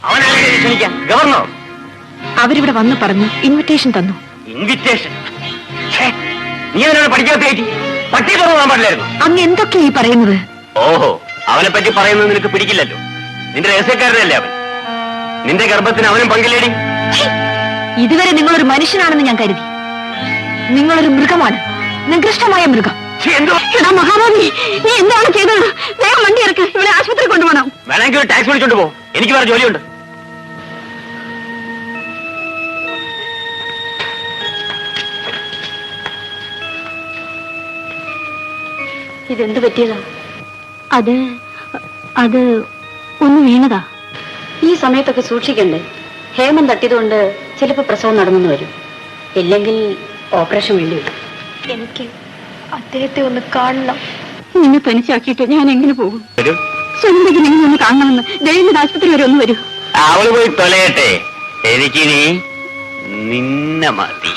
അവനാരെ ക്ഷണിക്കാം? Governor. അവരിവിടെ വന്ന് പറഞ്ഞു, ഇൻവിറ്റേഷൻ തന്നു. ഇൻവിറ്റേഷൻ? നീ അവനോട് പഠിക്കാത്ത പട്ടി തുറന്നാൻ പാടില്ലായിരുന്നു. അങ്ങ് എന്തൊക്കെയാ ഈ പറയുന്നത്? ഓഹോ, അവനെ പറ്റി പറയുന്നത് നിനക്ക് പിടിക്കില്ലല്ലോ. നിന്റെ രഹസ്യക്കാരനല്ലേ അവൻ. നിന്റെ ഗർഭത്തിന് അവനും പങ്കില്ലേടി? ഇതുവരെ നിങ്ങളൊരു മനുഷ്യനാണെന്ന് ഞാൻ കരുതി. നിങ്ങളൊരു മൃഗമാണ്, നികൃഷ്ടമായ മൃഗം. എടാ മഹാഭാവി, നീ എന്താണ് ചെയ്തത്? വേഗം വണ്ടി ഇറക്ക്, ഇവിടെ ആശുപത്രി കൊണ്ടുപോകണം. വേണമെങ്കിൽ ഒരു ടാക്സി വിളിച്ചോണ്ട് പോ, എനിക്ക് വേറെ ജോലിയുണ്ട്. ഇതെന്ത് പറ്റിയതാ? അത് ഒന്ന് വീണതാ. ഈ സമയത്തൊക്കെ സൂക്ഷിക്കണ്ടേ? ഹേമം തട്ടിയതുകൊണ്ട് ചിലപ്പോൾ പ്രസവം നടന്നു വരും, ഇല്ലെങ്കിൽ ഓപ്പറേഷൻ വേണ്ടി വരും. എനിക്ക് അദ്ദേഹത്തെ ഒന്ന് കാണണം. നിന്നെ തനിച്ചാക്കിയിട്ട് ഞാൻ എങ്ങനെ പോകും? സ്വന്തം നിങ്ങൾ ഒന്ന് കാണണമെന്ന് ദൈവം ആശുപത്രി വരെ ഒന്ന് വരൂ. അവള് പോയി തൊലയട്ടെ, എനിക്കിനി നിന്നെ മതി.